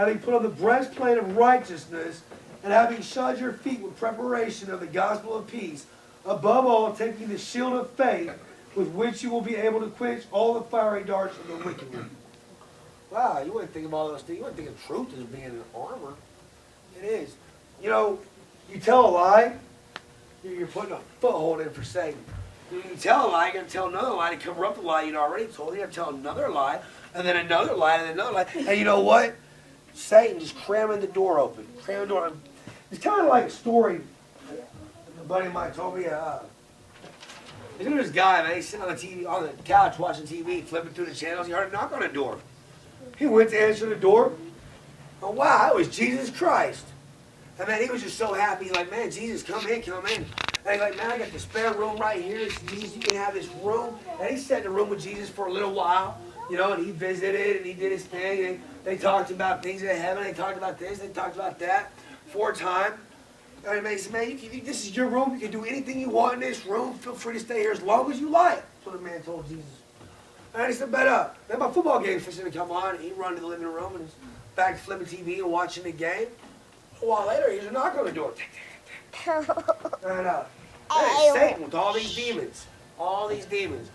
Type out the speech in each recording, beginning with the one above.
having put on the breastplate of righteousness, and having shod your feet with preparation of the gospel of peace, above all, taking the shield of faith, with which you will be able to quench all the fiery darts of the wicked one. Wow, you wouldn't think of all those things. You wouldn't think of truth as being an armor. It is. You know, you tell a lie, you're putting a foothold in for Satan. You tell a lie, you're going to tell another lie to cover up the lie you'd already told. You're going to tell another lie, and then another lie, and then another lie. And you know what? Satan just cramming the door open. Cramming the door. It's kind of like a story a buddy of mine told me. There's this guy, man, he's sitting on the TV, on the couch watching TV, flipping through the channels. He heard a knock on the door. He went to answer the door. Oh, wow, it was Jesus Christ. And man, he was just so happy. He's like, man, Jesus, come in, come in. And he's like, man, I got the spare room right here. Jesus, you can have this room. And he sat in the room with Jesus for a little while, you know, and he visited and he did his thing. And they talked about things in heaven. They talked about this. They talked about that for a time. And he said, man, this is your room. You can do anything you want in this room. Feel free to stay here as long as you like. That's what the man told Jesus. And he said, but then my football game's fixing to come on. And he run to the living room and he's back flipping TV and watching the game. A while later, here's a knock on the door. And it's Satan with all these demons. All these demons.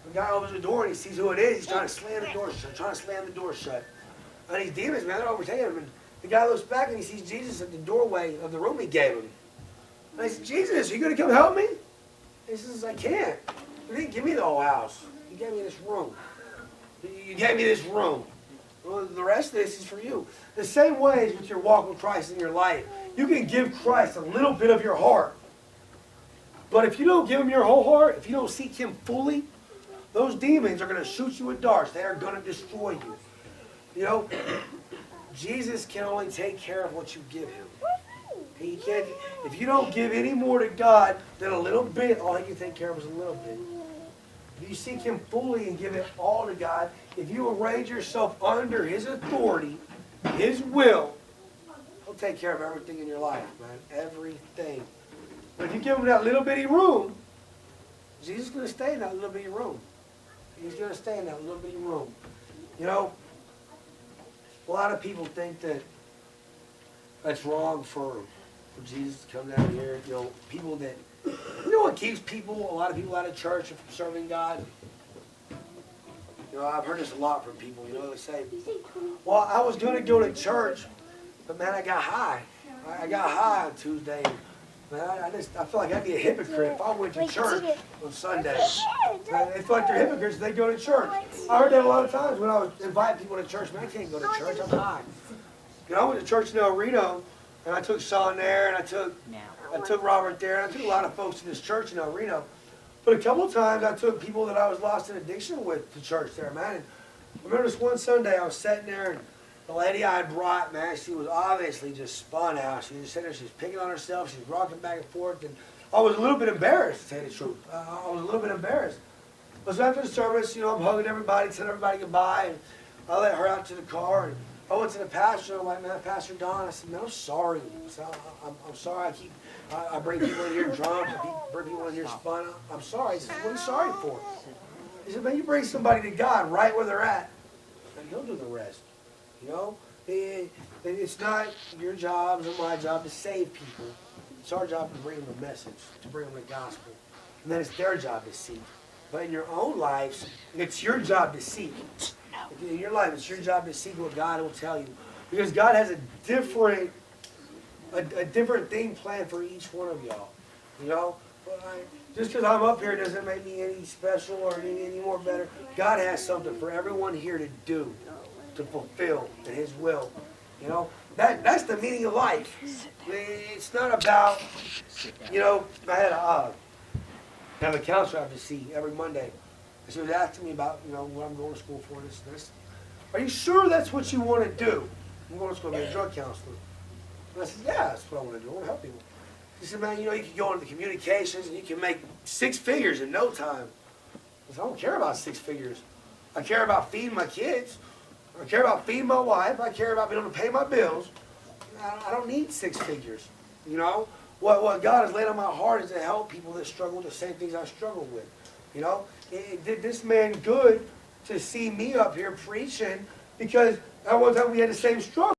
The guy opens the door and he sees who it is. He's trying to slam the door shut. And these demons, man, they're overtaking him. And the guy looks back and he sees Jesus at the doorway of the room he gave him. And I said, Jesus, are you going to come help me? And he says, I can't. You didn't give me the whole house. You gave me this room. You gave me this room. Well, the rest of this is for you. The same way as with your walk with Christ in your life. You can give Christ a little bit of your heart. But if you don't give him your whole heart, if you don't seek him fully, those demons are going to shoot you with darts. They are going to destroy you. You know, Jesus can only take care of what you give him. He can't. If you don't give any more to God than a little bit, all he can take care of is a little bit. If you seek him fully and give it all to God, if you arrange yourself under his authority, his will, he'll take care of everything in your life, man. Everything. But if you give him that little bitty room, Jesus is going to stay in that little bitty room. He's going to stay in that little bitty room. You know, a lot of people think that that's wrong for Jesus to come down here. You know, people that, you know what keeps people, a lot of people out of church from serving God? You know, I've heard this a lot from people, you know, they say, well, I was going to go to church, but man, I got high. I got high on Tuesday. Man, I feel like I'd be a hypocrite if I went to church on Sunday. Man, they feel like they're hypocrites if they go to church. I heard that a lot of times when I was inviting people to church. Man, I can't go to church, I'm high. You know, I went to church in El Reno, and I took Sean there, and I took Robert there, and I took a lot of folks to this church in El Reno. But a couple of times I took people that I was lost in addiction with to church there, man. And I remember this one Sunday I was sitting there, and the lady I had brought, man, she was obviously just spun out. She was just sitting there, she was picking on herself, she was rocking back and forth, and I was a little bit embarrassed, to tell you the truth. I was a little bit embarrassed. But so after the service, you know, I'm hugging everybody, telling everybody goodbye, and I let her out to the car, and I went to the pastor, and I'm like, man, Pastor Don, I said, man, I'm sorry. I said, I'm sorry, I bring people in here drunk, I bring people in here spun out. I'm sorry. He said, what are you sorry for? He said, man, you bring somebody to God right where they're at, and he'll do the rest. You know, it's not your job or my job to save people. It's our job to bring them a message, to bring them the gospel. And then it's their job to seek. But in your own lives, it's your job to seek. In your life, it's your job to seek what God will tell you. Because God has a different thing planned for each one of y'all. You know? Just because I'm up here doesn't make me any special or any more better. God has something for everyone here to do, to fulfill in his will. You know? That's the meaning of life. It's not about, you know, I have a counselor I have to see every Monday. And she was asking me about, you know, what I'm going to school for, this and this. Are you sure that's what you want to do? I'm going to school to be a drug counselor. And I said, yeah, that's what I want to do. I want to help people. She said, man, you know, you can go into the communications and you can make 6 figures in no time. I said, I don't care about 6 figures. I care about feeding my kids. I care about feeding my wife. I care about being able to pay my bills. I don't need 6 figures. You know? What God has laid on my heart is to help people that struggle with the same things I struggle with. You know? It did this man good to see me up here preaching because at one time we had the same struggle.